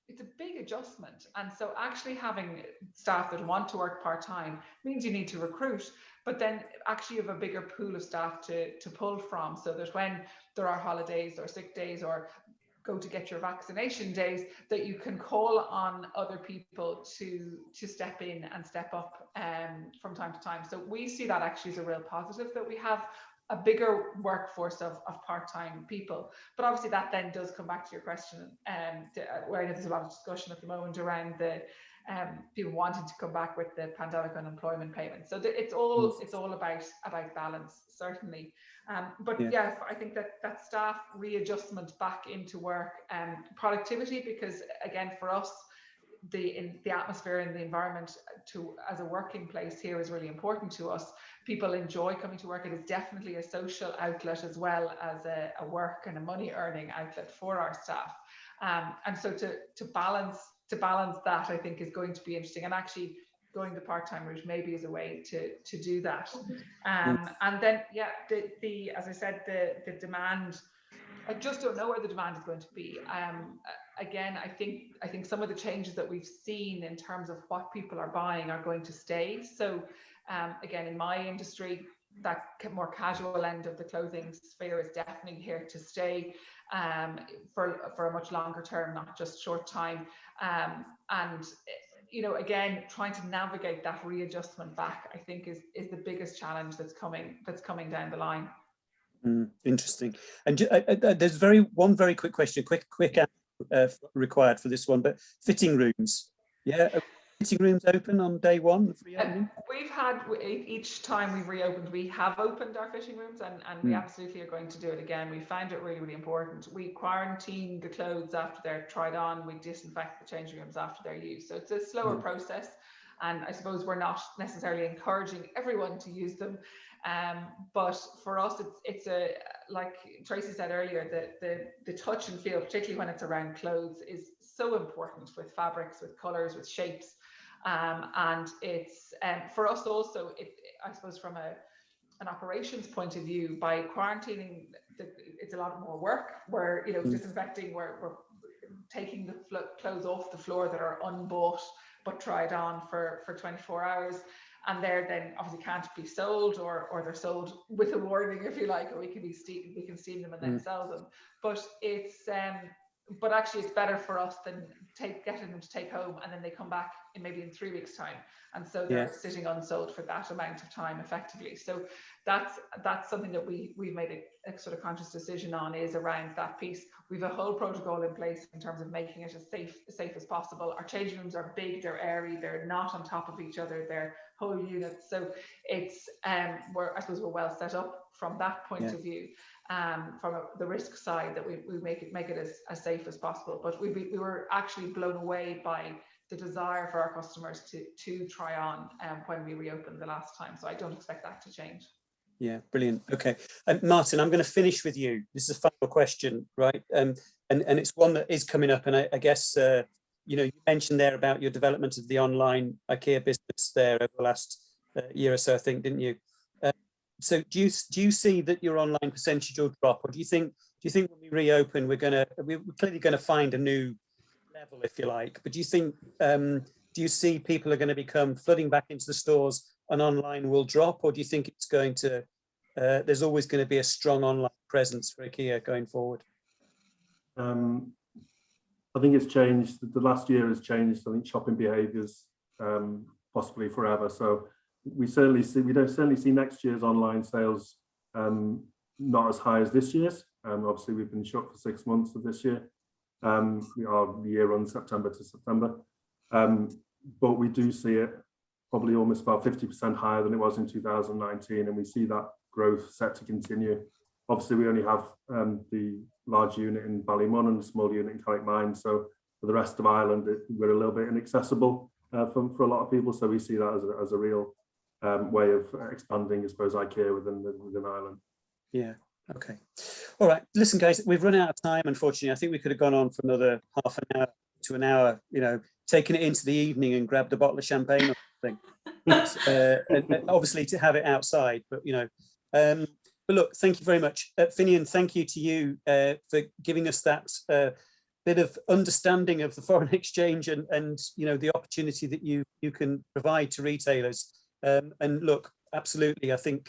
it's a big adjustment. And so actually having staff that want to work part-time means you need to recruit, but then actually you have a bigger pool of staff to pull from, so that when there are holidays or sick days or go to get your vaccination days, that you can call on other people to step in and step up from time to time. So we see that actually as a real positive, that we have a bigger workforce of part-time people. But obviously that then does come back to your question, where I know there's a lot of discussion at the moment around the people wanting to come back with the pandemic unemployment payment. So it's all about balance, certainly. But yeah, I think that staff readjustment back into work and productivity, because again, for us, the atmosphere and the environment as a working place here is really important to us. People enjoy coming to work. It is definitely a social outlet as well as a work and a money earning outlet for our staff. And so to balance that, I think, is going to be interesting. And actually going the part-time route maybe is a way to do that. And then, yeah, as I said, the demand, I just don't know where the demand is going to be. Again, I think some of the changes that we've seen in terms of what people are buying are going to stay. So again, in my industry, that more casual end of the clothing sphere is definitely here to stay for a much longer term, not just short time. And you know, again, trying to navigate that readjustment back, I think, is the biggest challenge that's coming down the line. Interesting. And there's one very quick question, quick required for this one, but fitting rooms, yeah. Fitting rooms open on day one of reopening? We've had, each time we've reopened, we have opened our fitting rooms, and we absolutely are going to do it again. We found it really, really important. We quarantine the clothes after they're tried on. We disinfect the changing rooms after they're used. So it's a slower process. And I suppose we're not necessarily encouraging everyone to use them. But for us, it's like Tracy said earlier, the touch and feel, particularly when it's around clothes, is so important, with fabrics, with colors, with shapes. And it's for us also, I suppose from an operations point of view, by quarantining, it's a lot more work. We're disinfecting, we're taking the clothes off the floor that are unbought but tried on for 24 hours. And they're then obviously can't be sold, or they're sold with a warning, if you like, or we can steam them and then sell them. But but actually it's better for us than getting them to take home, and then they come back maybe in 3 weeks' time, and so they're sitting unsold for that amount of time effectively. So that's something that we've made a sort of conscious decision on, is around that piece. We've a whole protocol in place in terms of making it as safe as possible. Our changing rooms are big, they're airy, they're not on top of each other, they're whole units. So it's I suppose we're well set up from that point of view. From the risk side, that we make it as safe as possible. But we were actually blown away by the desire for our customers to try on when we reopened the last time. So I don't expect that to change. Yeah, brilliant. Okay, Martin, I'm going to finish with you. This is a final question, right? And it's one that is coming up, and I guess you mentioned there about your development of the online IKEA business there over the last year or so, I think, didn't you? So do you see that your online percentage will drop, or do you think when we reopen we're clearly going to find a new level, if you like? But do you think do you see people are going to become flooding back into the stores and online will drop, or do you think it's going to, there's always going to be a strong online presence for IKEA going forward? I think it's changed. The last year has changed. I think shopping behaviours possibly forever. So we certainly see next year's online sales not as high as this year's. Obviously, we've been shut for 6 months of this year. The year runs September to September, but we do see it probably almost about 50% higher than it was in 2019, and we see that growth set to continue. Obviously, we only have the large unit in Ballymun and the small unit in Carrickmine, so for the rest of Ireland, we're a little bit inaccessible for a lot of people. So we see that as a real way of expanding, I suppose, IKEA within Ireland. Yeah. Okay. All right. Listen, guys, we've run out of time. Unfortunately, I think we could have gone on for another half an hour to an hour. You know, taking it into the evening and grabbed a bottle of champagne or something. And obviously to have it outside, but you know. But look, thank you very much, Finian. Thank you to you for giving us that bit of understanding of the foreign exchange and you know the opportunity that you can provide to retailers. And look, absolutely, I think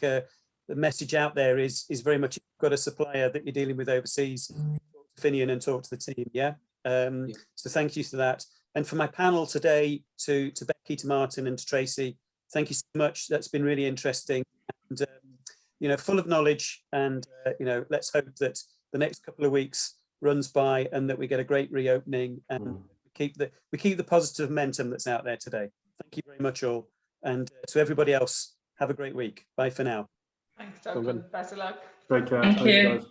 the message out there is very much, if you've got a supplier that you're dealing with overseas, talk to Finian and talk to the team. Yeah. So thank you for that. And for my panel today, to Becky, to Martin, and to Tracy, thank you so much. That's been really interesting and you know, full of knowledge. And you know, let's hope that the next couple of weeks runs by and that we get a great reopening and we keep the positive momentum that's out there today. Thank you very much, all, and to everybody else, have a great week. Bye for now. Thanks, Duncan. Best of luck. Take care. Thank you. Guys.